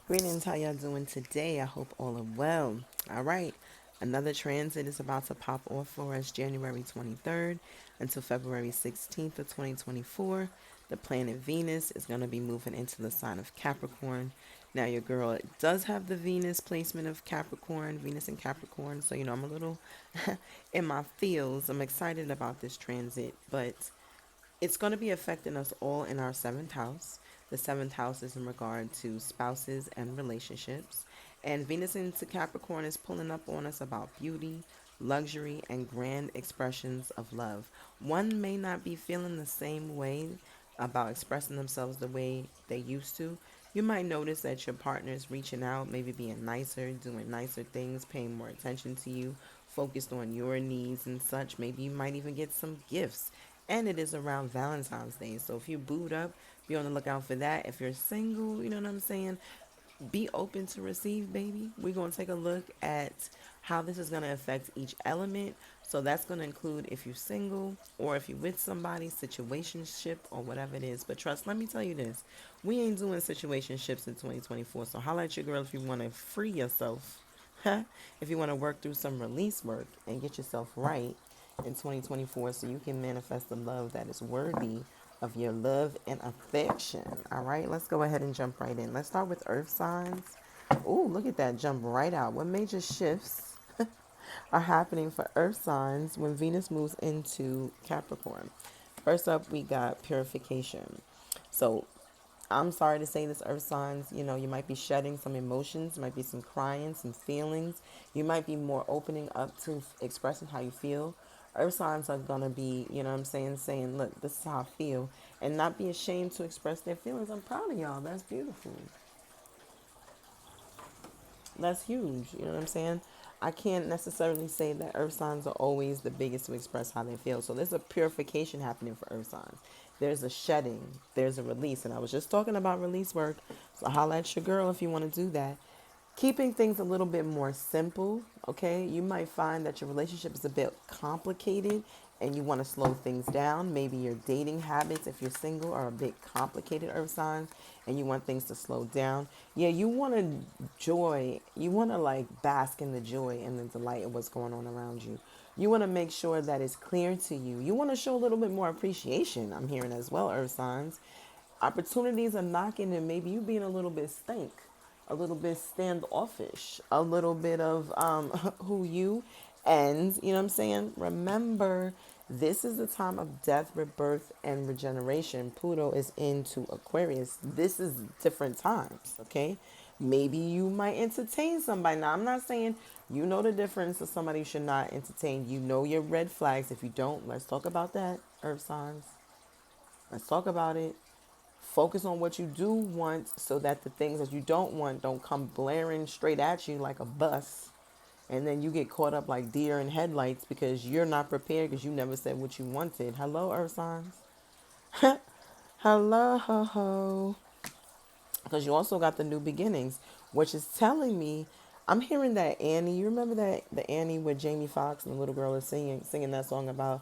Greetings, how y'all doing today? I hope all are well. All right, another transit is about to pop off for us January 23rd until February 16th of 2024. The planet Venus is going to be moving into the sign of Capricorn. Now, your girl does have the Venus placement of Capricorn, Venus and Capricorn, so I'm a little in my feels. I'm excited about this transit, but it's going to be affecting us all in our seventh house. The seventh house is in regard to spouses and relationships. And Venus into Capricorn is pulling up on us about beauty, luxury, and grand expressions of love. One may not be feeling the same way about expressing themselves the way they used to. You might notice that your partner is reaching out, maybe being nicer, doing nicer things, paying more attention to you, focused on your needs and such. Maybe you might even get some gifts, and it is around Valentine's Day. So if you boot up, be on the lookout for that. If you're single, you know what I'm saying? Be open to receive, baby. We're going to take a look at how this is going to affect each element. So that's going to include if you're single or if you're with somebody, situationship or whatever it is. But trust, let me tell you this. We ain't doing situationships in 2024. So holla at your girl if you want to free yourself. If you want to work through some release work and get yourself right in 2024 so you can manifest the love that is worthy of your love and affection. All right, let's go ahead and jump right in. Let's start with earth signs. Oh, look at that, jump right out. What major shifts are happening for earth signs when Venus moves into Capricorn? First up, we got purification. So I'm sorry to say this, earth signs, you might be shedding some emotions, might be some crying, some feelings. You might be more opening up to expressing how you feel. Earth signs are going to be, saying, look, this is how I feel, and not be ashamed to express their feelings. I'm proud of y'all. That's beautiful. That's huge. You know what I'm saying? I can't necessarily say that earth signs are always the biggest to express how they feel. So there's a purification happening for earth signs. There's a shedding. There's a release. And I was just talking about release work. So holla at your girl if you want to do that. Keeping things a little bit more simple, okay? You might find that your relationship is a bit complicated and you want to slow things down. Maybe your dating habits, if you're single, are a bit complicated, earth signs, and you want things to slow down. Yeah, you want to joy. You want to like bask in the joy and the delight of what's going on around you. You want to make sure that it's clear to you. You want to show a little bit more appreciation, I'm hearing as well, earth signs. Opportunities are knocking and maybe you being a little bit stank, a little bit standoffish, a little bit of who you, and you know what I'm saying? Remember, this is the time of death, rebirth, and regeneration. Pluto is into Aquarius. This is different times, okay? Maybe you might entertain somebody. Now, I'm not saying you know the difference of somebody you should not entertain. You know your red flags. If you don't, let's talk about that, earth signs. Let's talk about it. Focus on what you do want so that the things that you don't want don't come blaring straight at you like a bus. And then you get caught up like deer in headlights because you're not prepared because you never said what you wanted. Hello, earth signs. Hello, ho, ho. Because you also got the new beginnings, which is telling me, I'm hearing that Annie. You remember that the Annie with Jamie Foxx and the little girl is singing that song about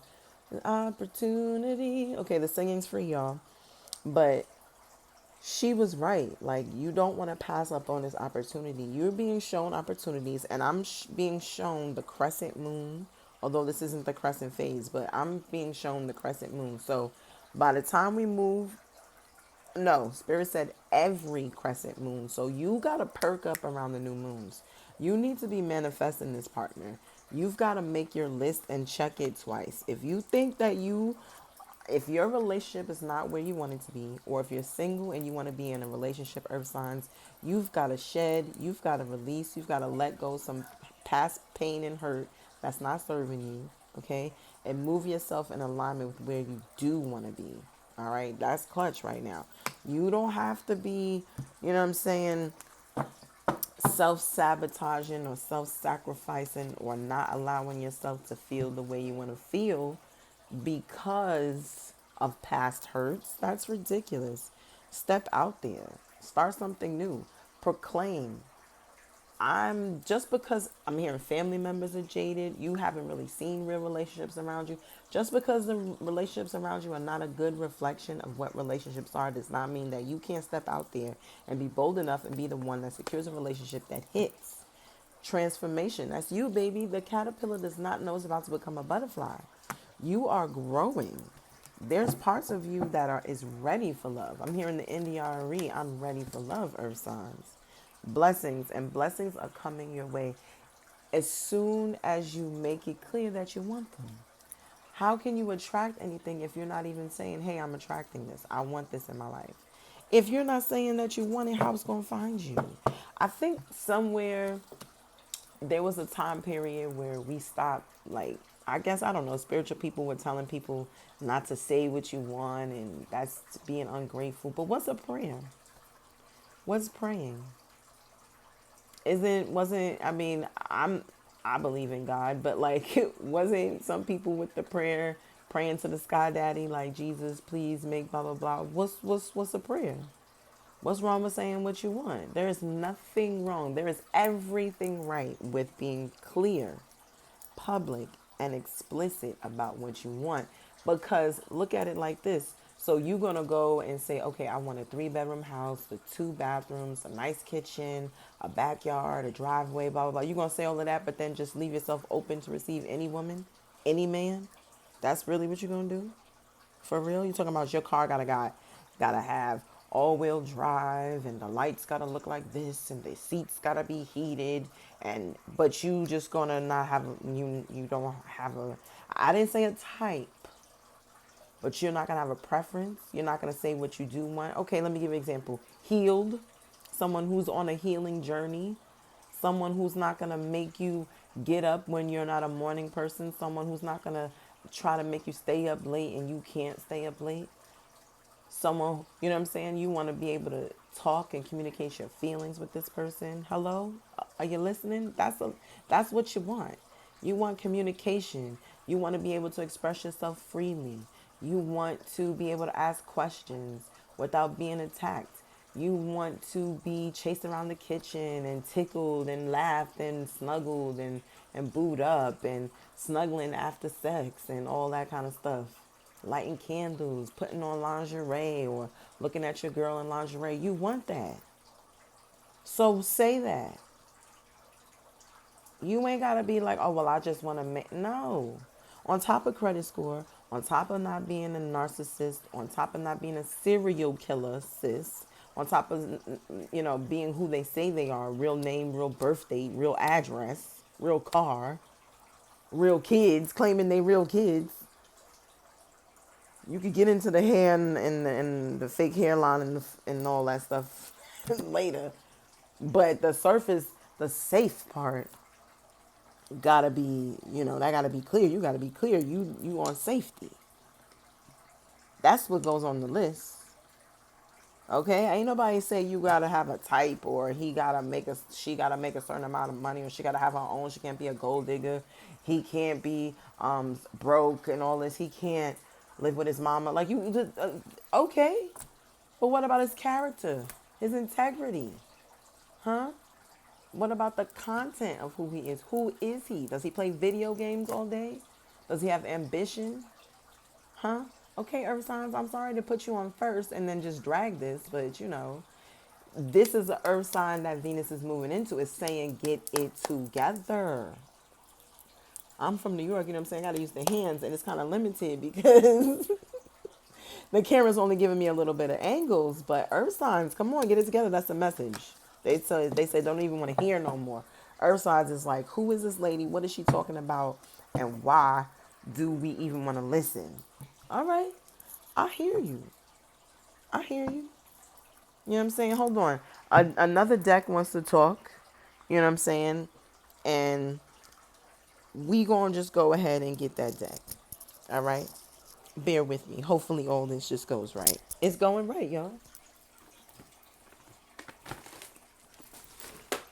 an opportunity. Okay, the singing's free, y'all. But she was right. Like, you don't want to pass up on this opportunity. You're being shown opportunities, and I'm being shown the crescent moon. Although this isn't the crescent phase, but I'm being shown the crescent moon. So by the time we move, no, Spirit said every crescent moon. So you got to perk up around the new moons. You need to be manifesting this partner. You've got to make your list and check it twice. If you think that if your relationship is not where you want it to be, or if you're single and you want to be in a relationship, earth signs, you've got to shed, you've got to release, you've got to let go some past pain and hurt that's not serving you, okay? And move yourself in alignment with where you do want to be. All right, that's clutch right now. You don't have to be, you know what I'm saying, self sabotaging or self sacrificing or not allowing yourself to feel the way you want to feel because of past hurts. That's ridiculous. Step out there, start something new, proclaim. I'm just because I'm hearing family members are jaded, you haven't really seen real relationships around you. Just because the relationships around you are not a good reflection of what relationships are does not mean that you can't step out there and be bold enough and be the one that secures a relationship that hits transformation. That's you, baby. The caterpillar does not know it's about to become a butterfly. You are growing. There's parts of you that are is ready for love. I'm hearing the NDRE. I'm ready for love, earth signs. Blessings and blessings are coming your way as soon as you make it clear that you want them. How can you attract anything if you're not even saying, hey, I'm attracting this, I want this in my life? If you're not saying that you want it, how it's going to find you? I think somewhere there was a time period where we stopped, like, I guess, I don't know, spiritual people were telling people not to say what you want, and that's being ungrateful. But what's a prayer? What's praying? Wasn't, I mean, I believe in God, but like, wasn't some people with the prayer praying to the sky daddy, like, Jesus, please make blah, blah, blah. What's a prayer? What's wrong with saying what you want? There is nothing wrong. There is everything right with being clear, public, and explicit about what you want. Because look at it like this. So you're going to go and say, okay, I want a 3-bedroom house with 2 bathrooms, a nice kitchen, a backyard, a driveway, blah, blah, blah. You're going to say all of that, but then just leave yourself open to receive any woman, any man? That's really what you're going to do? For real? You talking about your car gotta have all-wheel drive, and the lights gotta look like this, and the seats gotta be heated, and but you just gonna not have you don't have a, I didn't say a type, but you're not gonna have a preference. You're not gonna say what you do want. Okay, let me give you an example. Healed, someone who's on a healing journey, someone who's not gonna make you get up when you're not a morning person, someone who's not gonna try to make you stay up late and you can't stay up late. Someone, you know what I'm saying? You want to be able to talk and communicate your feelings with this person. Hello? Are you listening? That's what you want. You want communication. You want to be able to express yourself freely. You want to be able to ask questions without being attacked. You want to be chased around the kitchen and tickled and laughed and snuggled and booed up and snuggling after sex and all that kind of stuff. Lighting candles, putting on lingerie, or looking at your girl in lingerie. You want that. So say that. You ain't got to be like, oh, well, I just want to make. No. On top of credit score, on top of not being a narcissist, on top of not being a serial killer, sis, on top of, being who they say they are, real name, real birth date, real address, real car, real kids, claiming they real kids. You could get into the hair and the fake hairline and all that stuff later. But the surface, the safe part, gotta be, that gotta be clear. You gotta be clear. You on safety. That's what goes on the list. Okay, ain't nobody say you gotta have a type, or she gotta make a certain amount of money, or she gotta have her own. She can't be a gold digger. He can't be broke and all this. He can't live with his mama. Like you, okay, but what about his character, his integrity, huh? What about the content of who he is? Who is he? Does he play video games all day? Does he have ambition? Huh? Okay, earth signs, I'm sorry to put you on first and then just drag this, but this is the earth sign that Venus is moving into. It's saying get it together. I'm from New York, you know what I'm saying? I gotta use the hands, and it's kind of limited because the camera's only giving me a little bit of angles. But earth signs, come on, get it together. That's the message. They say don't even want to hear no more. Earth signs is like, who is this lady? What is she talking about? And why do we even want to listen? All right. I hear you. I hear you. You know what I'm saying? Hold on. Another deck wants to talk. You know what I'm saying? And we gonna just go ahead and get that deck. All right? Bear with me. Hopefully all this just goes right. It's going right, y'all.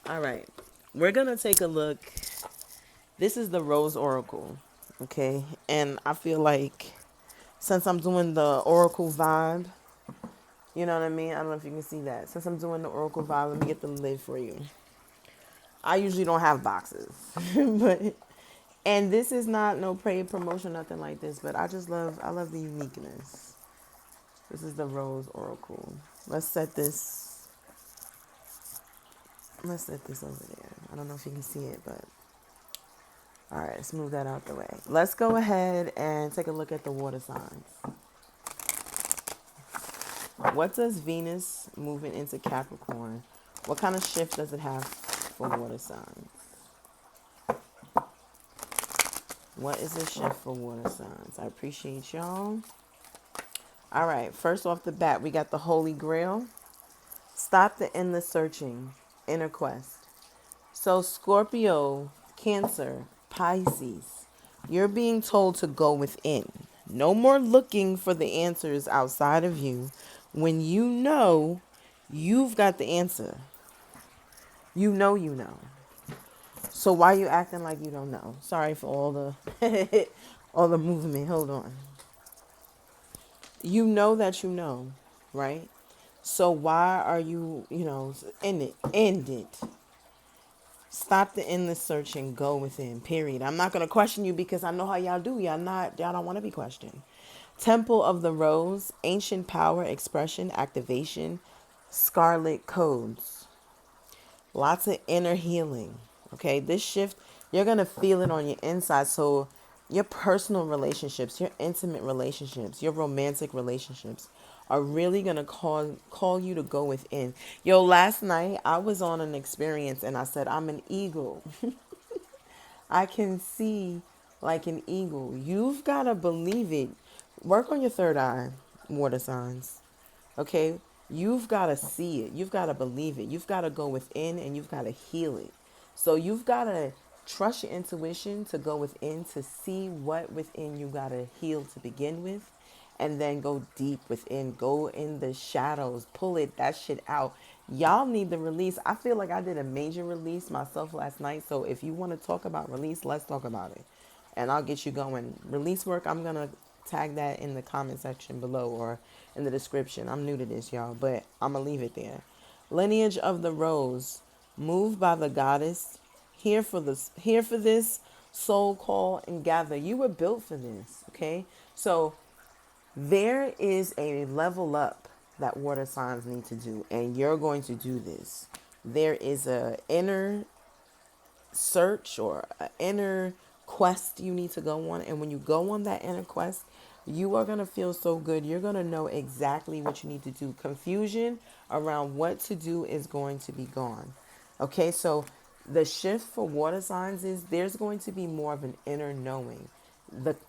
All right. We're gonna take a look. This is the Rose Oracle. Okay? And I feel like since I'm doing the Oracle vibe, you know what I mean? I don't know if you can see that. Since I'm doing the Oracle vibe, let me get the lid for you. I usually don't have boxes, but and this is not no paid promotion, nothing like this. But I love the uniqueness. This is the Rose Oracle. Let's set this. Let's set this over there. I don't know if you can see it, but all right, let's move that out the way. Let's go ahead and take a look at the water signs. What does Venus moving into Capricorn? What kind of shift does it have for water signs? What is the shift for water signs? I appreciate y'all. All right, first off the bat, we got the Holy Grail. Stop the endless searching, inner quest. So, Scorpio, Cancer, Pisces, you're being told to go within. No more looking for the answers outside of you when you know you've got the answer. You know you know. So why you acting like you don't know? Sorry for all the all the movement. Hold on. You know that you know, right? So why are you, end it. End it. Stop the endless search and go within. Period. I'm not gonna question you because I know how y'all do. Y'all don't want to be questioned. Temple of the Rose, ancient power, expression, activation, scarlet codes. Lots of inner healing. Okay, this shift, you're going to feel it on your inside. So, your personal relationships, your intimate relationships, your romantic relationships are really going to call you to go within. Yo, last night I was on an experience and I said, I'm an eagle. I can see like an eagle. You've got to believe it. Work on your third eye, water signs. Okay? You've got to see it. You've got to believe it. You've got to go within and you've got to heal it. So you've got to trust your intuition to go within to see what within you got to heal to begin with. And then go deep within. Go in the shadows. Pull that shit out. Y'all need the release. I feel like I did a major release myself last night. So if you want to talk about release, let's talk about it. And I'll get you going. Release work, I'm going to tag that in the comment section below or in the description. I'm new to this, y'all, but I'm going to leave it there. Lineage of the Rose, moved by the goddess, here for this, soul call and gather. You were built for this, okay? So there is a level up that water signs need to do, and you're going to do this. There is a inner search or an inner quest you need to go on. And when you go on that inner quest, you are going to feel so good. You're going to know exactly what you need to do. Confusion around what to do is going to be gone. Okay, so the shift for water signs is there's going to be more of an inner knowing.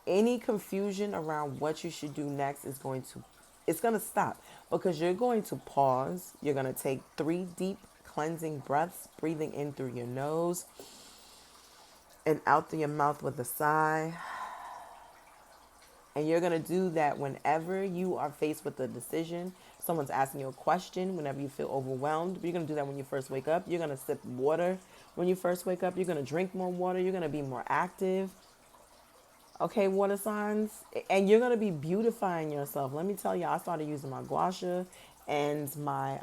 Any confusion around what you should do next is it's going to stop because you're going to pause. You're going to take 3 deep cleansing breaths, breathing in through your nose and out through your mouth with a sigh. And you're going to do that whenever you are faced with a decision. Someone's asking you a question, whenever you feel overwhelmed. You're going to do that when you first wake up. You're going to sip water when you first wake up. You're going to drink more water. You're going to be more active. Okay, water signs. And you're going to be beautifying yourself. Let me tell you, I started using my gua sha and my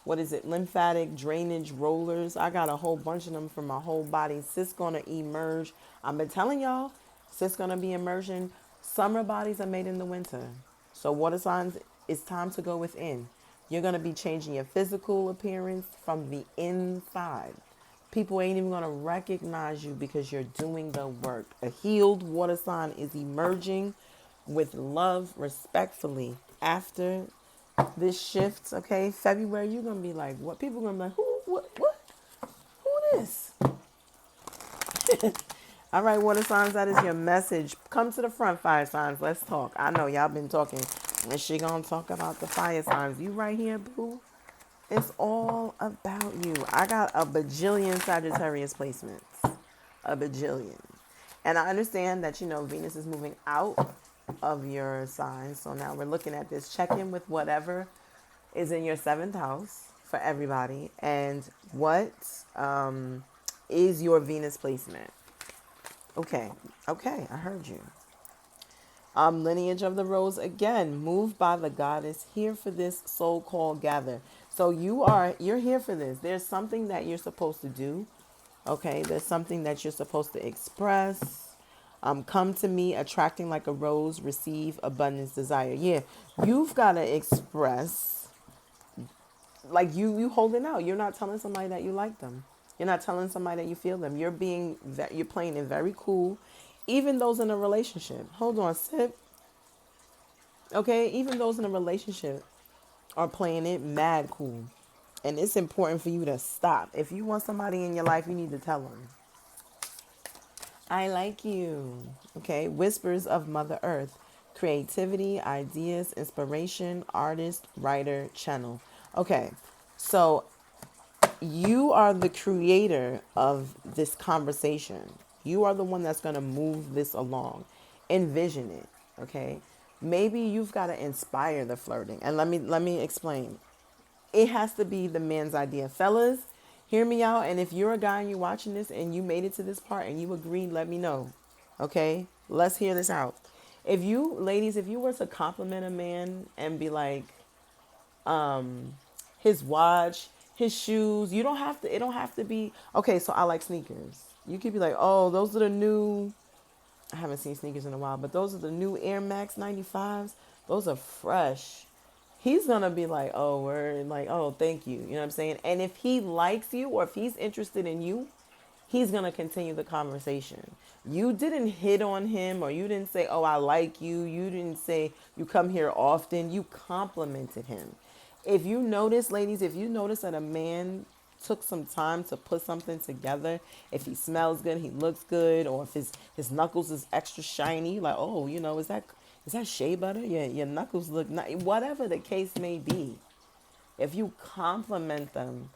lymphatic drainage rollers. I got a whole bunch of them for my whole body. Sis gonna emerge. I've been telling y'all, sis gonna be emerging. Summer bodies are made in the winter. So water signs, it's time to go within. You're gonna be changing your physical appearance from the inside. People ain't even gonna recognize you because you're doing the work. A healed water sign is emerging with love, respectfully, after this shift. Okay, February, you're gonna be like, what? People gonna be like, who this? All right, water signs, that is your message. Come to the front, fire signs. Let's talk. I know y'all been talking, and she gonna talk about the fire signs. You right here, boo. It's all about you. I got a bajillion Sagittarius placements, a bajillion, and I understand that Venus is moving out of your sign. So now we're looking at this. Check in with whatever is in your 7th house for everybody. And what is your Venus placement? Okay, I heard you. Lineage of the Rose, again, moved by the goddess, here for this soul call gather. So you're here for this. There's something that you're supposed to do. Okay, there's something that you're supposed to express. Come to me, attracting like a rose, receive abundance, desire. Yeah, you've got to express, like you holding out. You're not telling somebody that you like them. You're not telling somebody that you feel them. You're playing it very cool. Even those in a relationship. Hold on, sip. Okay, even those in a relationship are playing it mad cool. And it's important for you to stop. If you want somebody in your life, you need to tell them, I like you. Okay, whispers of Mother Earth. Creativity, ideas, inspiration, artist, writer, channel. Okay, so you are the creator of this conversation. You are the one that's going to move this along. Envision it, okay? Maybe you've got to inspire the flirting. And let me explain. It has to be the man's idea. Fellas, hear me out. And if you're a guy and you're watching this and you made it to this part and you agree, let me know. Okay? Let's hear this out. If you, ladies, if you were to compliment a man and be like, his watch, his shoes, you don't have to, it don't have to be, okay, so I like sneakers. You could be like, oh, those are the new, I haven't seen sneakers in a while, but those are the new Air Max 95s. Those are fresh. He's gonna be like, oh, word, like, oh, thank you. You know what I'm saying? And if he likes you or if he's interested in you, he's gonna continue the conversation. You didn't hit on him or you didn't say, oh, I like you. You didn't say you come here often. You complimented him. If you notice, ladies, if you notice that a man took some time to put something together, if he smells good, he looks good, or if his knuckles is extra shiny, like, oh, is that shea butter? Yeah, your knuckles look nice. Whatever the case may be, if you compliment them,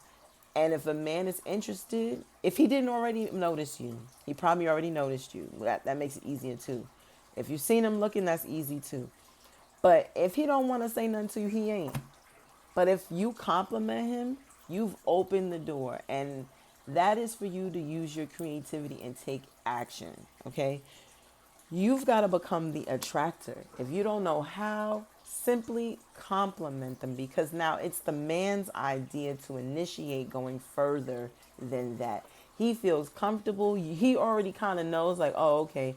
and if a man is interested, if he didn't already notice you, he probably already noticed you. That makes it easier too. If you've seen him looking, that's easy too. But if he don't want to say nothing to you, he ain't. But if you compliment him, you've opened the door. And that is for you to use your creativity and take action. Okay? You've got to become the attractor. If you don't know how, simply compliment them because now it's the man's idea to initiate going further than that. He feels comfortable. He already kind of knows, like, oh, okay,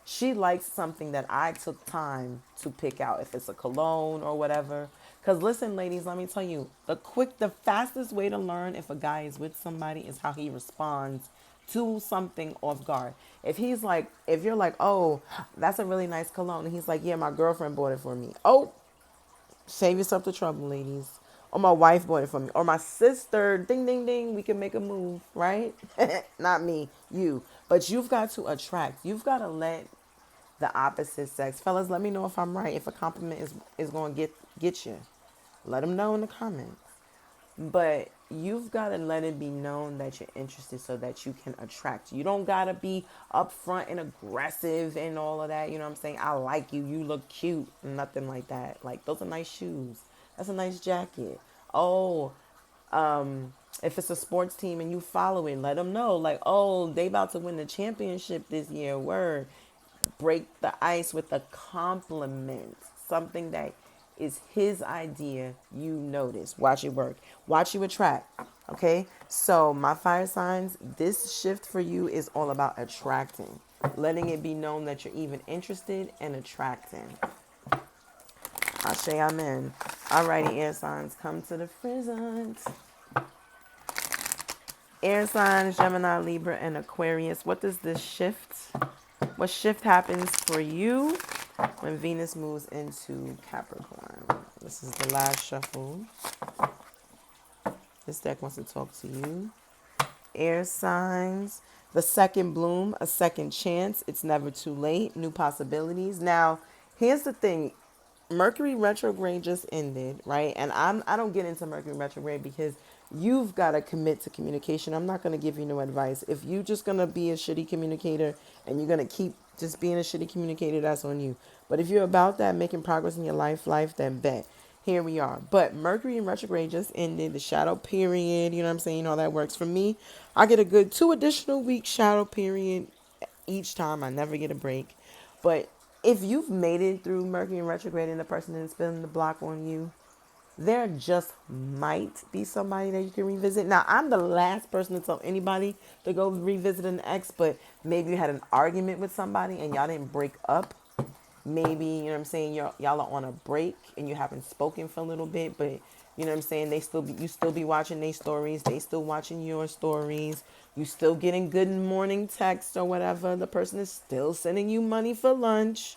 she likes something that I took time to pick out, if it's a cologne or whatever. Because listen, ladies, let me tell you, the fastest way to learn if a guy is with somebody is how he responds to something off guard. If you're like, oh, that's a really nice cologne, and he's like, yeah, my girlfriend bought it for me. Oh, save yourself the trouble, ladies. Or my wife bought it for me. Or my sister, ding, ding, ding, we can make a move, right? Not me, you. But you've got to attract. You've got to let the opposite sex. Fellas, let me know if I'm right. If a compliment is going to get you. Let them know in the comments. But you've got to let it be known that you're interested so that you can attract. You don't got to be upfront and aggressive and all of that. You know what I'm saying? I like you. You look cute. Nothing like that. Like, those are nice shoes. That's a nice jacket. Oh, if it's a sports team and you follow it, let them know. Like, oh, they about to win the championship this year. Word. Break the ice with a compliment. Something that is his idea, you notice. Watch it work. Watch you attract. Okay? So, my fire signs, this shift for you is all about attracting. Letting it be known that you're even interested and attracting. Asé Amen. Alrighty, air signs, come to the present. Air signs, Gemini, Libra, and Aquarius. What does this shift? What shift happens for you when Venus moves into Capricorn? This is the last shuffle. This deck wants to talk to you. Air signs, the second bloom, a second chance. It's never too late. New possibilities. Now, here's the thing. Mercury retrograde just ended, right? And I don't get into Mercury retrograde because you've got to commit to communication. I'm not going to give you no advice. If you're just going to be a shitty communicator and you're going to keep just being a shitty communicator, that's on you. But if you're about that, making progress in your life, then bet. Here we are. But Mercury in retrograde just ended, the shadow period, you know what I'm saying? All that works for me. I get a good 2 additional week shadow period each time. I never get a break. But if you've made it through Mercury in retrograde and the person is spinning the block on you, there just might be somebody that you can revisit. Now, I'm the last person to tell anybody to go revisit an ex, but maybe you had an argument with somebody and y'all didn't break up. Maybe, you know what I'm saying, y'all are on a break and you haven't spoken for a little bit, but you know what I'm saying, you still be watching their stories, they still watching your stories, you still getting good morning texts or whatever, the person is still sending you money for lunch,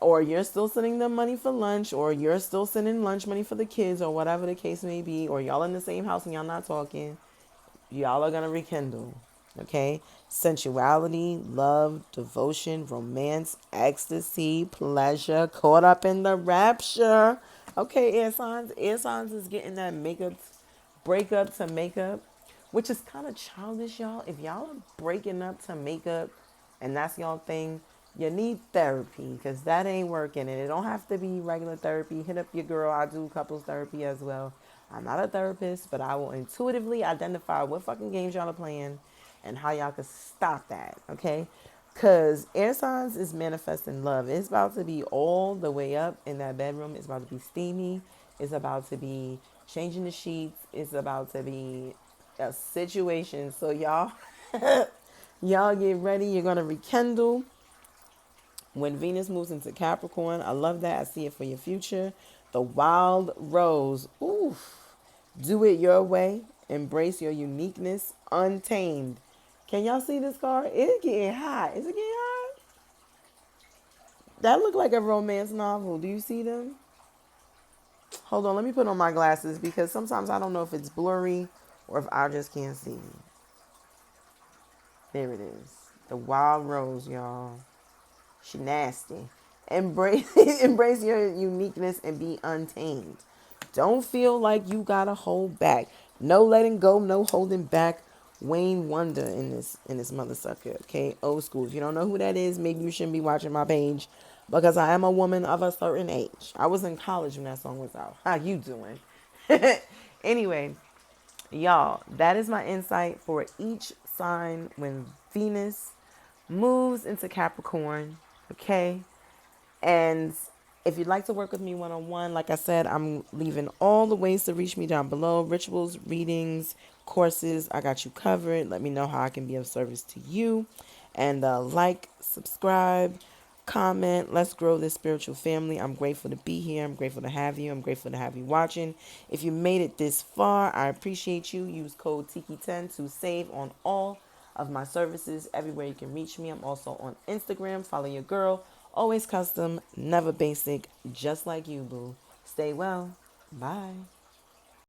or you're still sending them money for lunch, or you're still sending lunch money for the kids, or whatever the case may be, or y'all in the same house and y'all not talking, y'all are going to rekindle. Okay? Sensuality, love, devotion, romance, ecstasy, pleasure, caught up in the rapture. Okay, air signs. Air signs is getting that makeup, breakup to makeup, which is kind of childish, y'all. If y'all are breaking up to makeup and that's y'all thing, you need therapy because that ain't working. And it don't have to be regular therapy. Hit up your girl. I do couples therapy as well. I'm not a therapist, but I will intuitively identify what fucking games y'all are playing and how y'all can stop that, okay? Because air signs is manifesting love. It's about to be all the way up in that bedroom. It's about to be steamy. It's about to be changing the sheets. It's about to be a situation. So y'all, y'all get ready. You're going to rekindle when Venus moves into Capricorn. I love that. I see it for your future. The wild rose. Oof. Do it your way. Embrace your uniqueness. Untamed. Can y'all see this card? It's getting hot. Is it getting hot? That look like a romance novel. Do you see them? Hold on. Let me put on my glasses because sometimes I don't know if it's blurry or if I just can't see. There it is. The wild rose, y'all. She nasty. Embrace embrace your uniqueness and be untamed. Don't feel like you gotta hold back. No letting go, no holding back. Wayne Wonder in this mother sucker. Okay, old school. If you don't know who that is, maybe you shouldn't be watching my page because I am a woman of a certain age. I was in college when that song was out. How you doing? Anyway, y'all, that is my insight for each sign when Venus moves into Capricorn. Okay. And if you'd like to work with me one on one, like I said, I'm leaving all the ways to reach me down below: rituals, readings, courses. I got you covered. Let me know how I can be of service to you. And like, subscribe, comment. Let's grow this spiritual family. I'm grateful to be here. I'm grateful to have you. I'm grateful to have you watching. If you made it this far, I appreciate you. Use code Tiki10 to save on all of my services everywhere you can reach me. I'm also on Instagram. Follow your girl. Always custom, never basic, just like you, boo. Stay well. Bye.